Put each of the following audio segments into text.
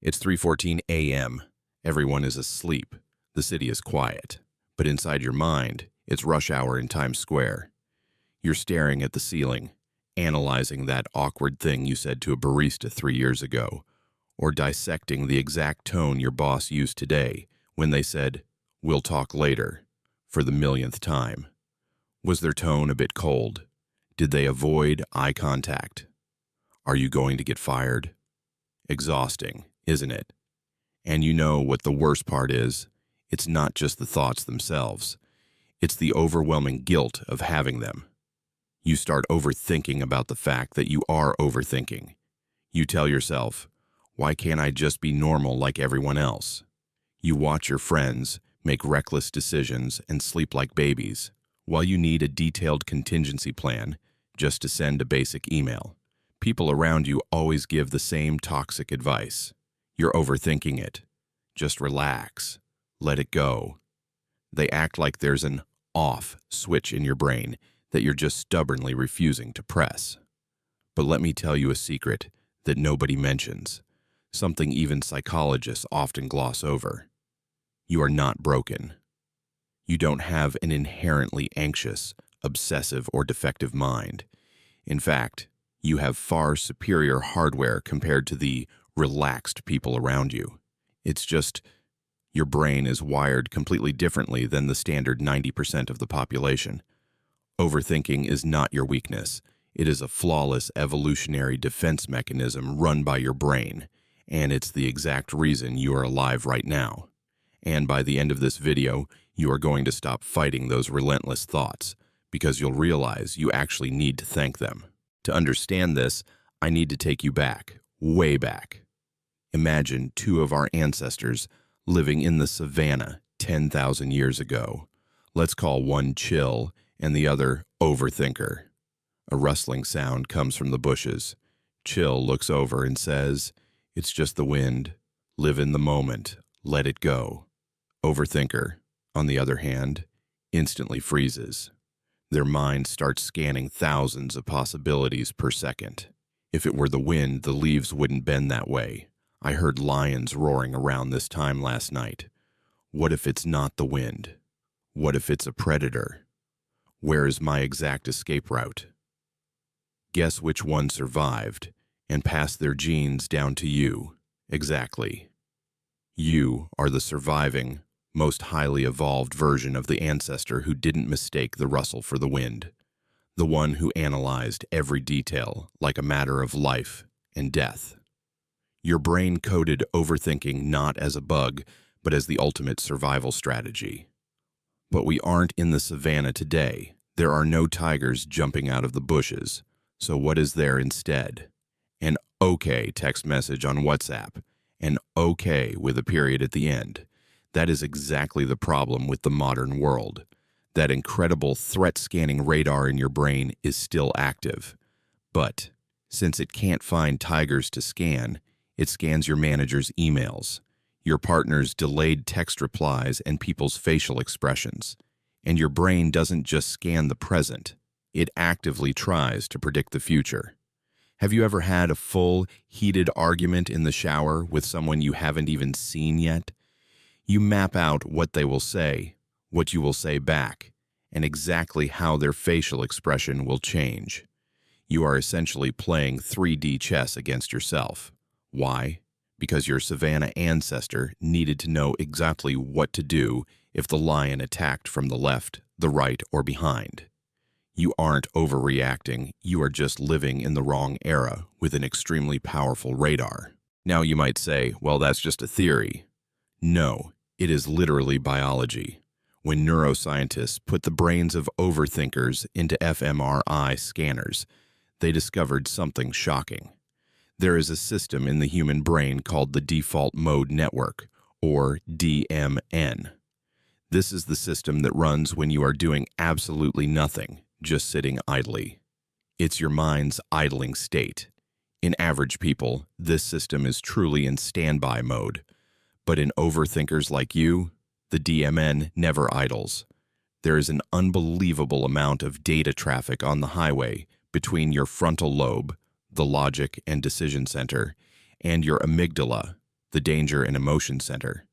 It's 3:14 a.m. Everyone is asleep. The city is quiet. But inside your mind, it's rush hour in Times Square. You're staring at the ceiling, analyzing that awkward thing you said to a barista 3 years ago, or dissecting the exact tone your boss used today when they said, "We'll talk later," for the millionth time. Was their tone a bit cold? Did they avoid eye contact? Are you going to get fired? Exhausting, isn't it? And you know what the worst part is? It's not just the thoughts themselves. It's the overwhelming guilt of having them. You start overthinking about the fact that you are overthinking. You tell yourself, why can't I just be normal like everyone else? You watch your friends make reckless decisions and sleep like babies, while you need a detailed contingency plan just to send a basic email. People around you always give the same toxic advice. You're overthinking it. Just relax. Let it go. They act like there's an off switch in your brain that you're just stubbornly refusing to press. But let me tell you a secret that nobody mentions, something even psychologists often gloss over. You are not broken. You don't have an inherently anxious, obsessive, or defective mind. In fact, you have far superior hardware compared to the relaxed people around you. It's just your brain is wired completely differently than the standard 90% of the population. Overthinking is not your weakness. It is a flawless evolutionary defense mechanism run by your brain, and it's the exact reason you are alive right now. And by the end of this video, you are going to stop fighting those relentless thoughts, because you'll realize you actually need to thank them. To understand this, I need to take you back, way back. Imagine two of our ancestors living in the savanna 10,000 years ago. Let's call one chill and the other overthinker. A rustling sound comes from the bushes. Chill looks over and says, "It's just the wind. Live in the moment. Let it go." Overthinker, on the other hand, instantly freezes. Their mind starts scanning thousands of possibilities per second. If it were the wind, the leaves wouldn't bend that way. I heard lions roaring around this time last night. What if it's not the wind? What if it's a predator? Where is my exact escape route? Guess which one survived and passed their genes down to you? Exactly. You are the surviving, most highly evolved version of the ancestor who didn't mistake the rustle for the wind. The one who analyzed every detail like a matter of life and death. Your brain coded overthinking not as a bug, but as the ultimate survival strategy. But we aren't in the savannah today. There are no tigers jumping out of the bushes. So what is there instead? An okay text message on WhatsApp. An okay with a period at the end. That is exactly the problem with the modern world. That incredible threat-scanning radar in your brain is still active. But since it can't find tigers to scan, it scans your manager's emails, your partner's delayed text replies, and people's facial expressions. And your brain doesn't just scan the present, it actively tries to predict the future. Have you ever had a full, heated argument in the shower with someone you haven't even seen yet? You map out what they will say, what you will say back, and exactly how their facial expression will change. You are essentially playing 3D chess against yourself. Why? Because your savannah ancestor needed to know exactly what to do if the lion attacked from the left, the right, or behind. You aren't overreacting, you are just living in the wrong era with an extremely powerful radar. Now you might say, well, that's just a theory. No, it is literally biology. When neuroscientists put the brains of overthinkers into fMRI scanners, they discovered something shocking. There is a system in the human brain called the default mode network, or DMN. This is the system that runs when you are doing absolutely nothing, just sitting idly. It's your mind's idling state. In average people, this system is truly in standby mode. But in overthinkers like you, the DMN never idles. There is an unbelievable amount of data traffic on the highway between your frontal lobe, the logic and decision center, and your amygdala, the danger and emotion center.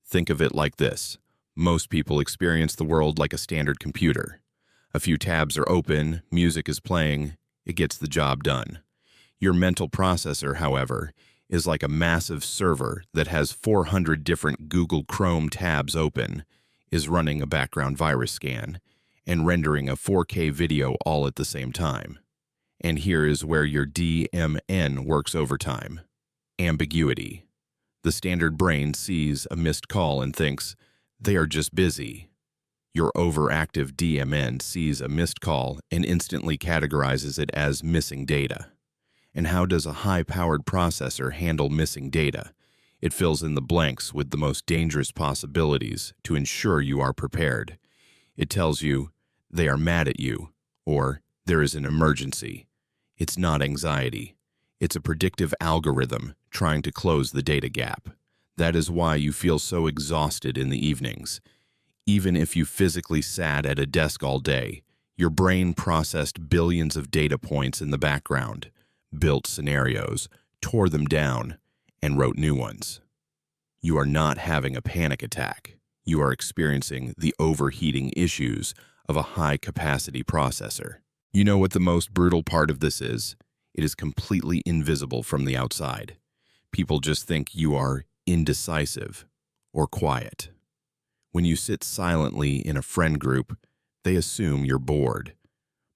Think of it like this. Most people experience the world like a standard computer. A few tabs are open, music is playing, it gets the job done. Your mental processor, however, is like a massive server that has 400 different Google Chrome tabs open, is running a background virus scan, and rendering a 4K video all at the same time. And here is where your DMN works overtime. Ambiguity. The standard brain sees a missed call and thinks, they are just busy. Your overactive DMN sees a missed call and instantly categorizes it as missing data. And how does a high-powered processor handle missing data? It fills in the blanks with the most dangerous possibilities to ensure you are prepared. It tells you, they are mad at you, or there is an emergency. It's not anxiety. It's a predictive algorithm trying to close the data gap. That is why you feel so exhausted in the evenings. Even if you physically sat at a desk all day, your brain processed billions of data points in the background, built scenarios, tore them down, and wrote new ones. You are not having a panic attack. You are experiencing the overheating issues of a high-capacity processor. You know what the most brutal part of this is? It is completely invisible from the outside. People just think you are indecisive or quiet. When you sit silently in a friend group, they assume you're bored.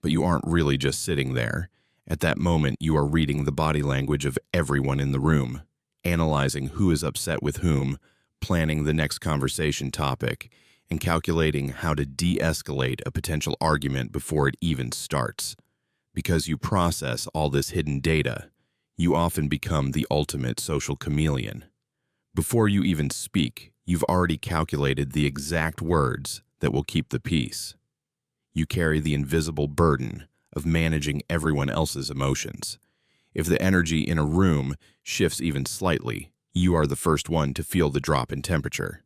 But you aren't really just sitting there. At that moment, you are reading the body language of everyone in the room, analyzing who is upset with whom, planning the next conversation topic, and calculating how to de-escalate a potential argument before it even starts. Because you process all this hidden data, you often become the ultimate social chameleon. Before you even speak, you've already calculated the exact words that will keep the peace. You carry the invisible burden of managing everyone else's emotions. If the energy in a room shifts even slightly, you are the first one to feel the drop in temperature.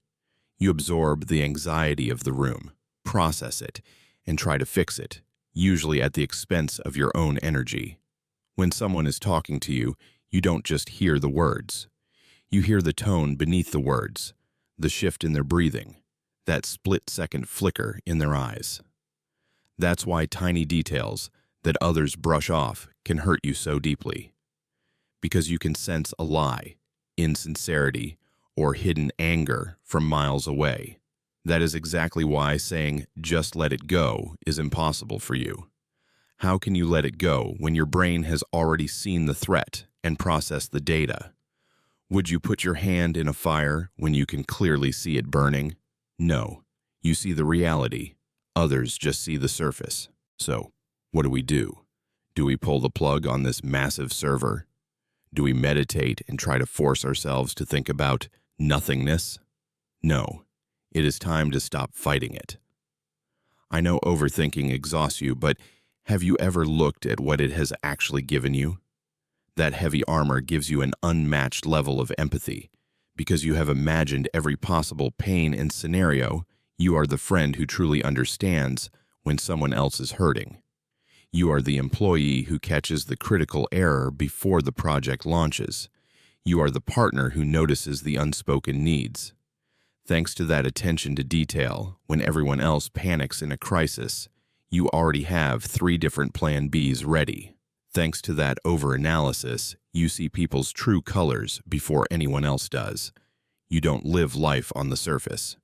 You absorb the anxiety of the room, process it, and try to fix it, usually at the expense of your own energy. When someone is talking to you, you don't just hear the words. You hear the tone beneath the words, the shift in their breathing, that split-second flicker in their eyes. That's why tiny details that others brush off can hurt you so deeply. Because you can sense a lie, insincerity, or hidden anger from miles away. That is exactly why saying, just let it go, is impossible for you. How can you let it go when your brain has already seen the threat and processed the data? Would you put your hand in a fire when you can clearly see it burning? No. You see the reality. Others just see the surface. So, what do? Do we pull the plug on this massive server? Do we meditate and try to force ourselves to think about nothingness? No. It is time to stop fighting it. I know overthinking exhausts you, but have you ever looked at what it has actually given you? That heavy armor gives you an unmatched level of empathy. Because you have imagined every possible pain and scenario, you are the friend who truly understands when someone else is hurting. You are the employee who catches the critical error before the project launches. You are the partner who notices the unspoken needs. Thanks to that attention to detail, when everyone else panics in a crisis, you already have 3 different plan Bs ready. Thanks to that overanalysis, you see people's true colors before anyone else does. You don't live life on the surface.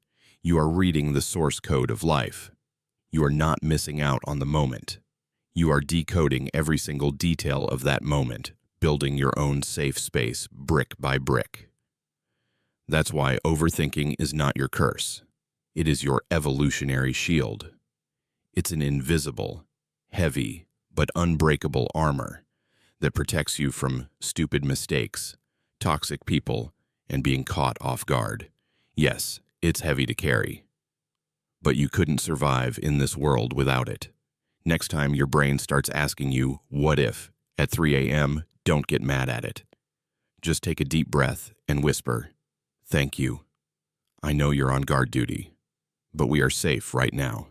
You are reading the source code of life. You are not missing out on the moment. You are decoding every single detail of that moment, building your own safe space brick by brick. That's why overthinking is not your curse. It is your evolutionary shield. It's an invisible, heavy, but unbreakable armor that protects you from stupid mistakes, toxic people, and being caught off guard. Yes, it's heavy to carry, but you couldn't survive in this world without it. Next time your brain starts asking you, what if, at 3 a.m., don't get mad at it. Just take a deep breath and whisper, thank you. I know you're on guard duty, but we are safe right now.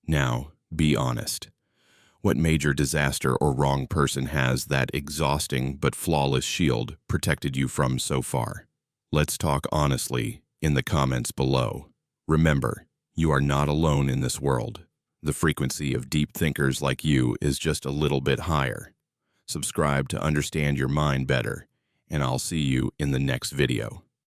Now, be honest. What major disaster or wrong person has that exhausting but flawless shield protected you from so far? Let's talk honestly in the comments below. Remember, you are not alone in this world. The frequency of deep thinkers like you is just a little bit higher. Subscribe to understand your mind better, and I'll see you in the next video.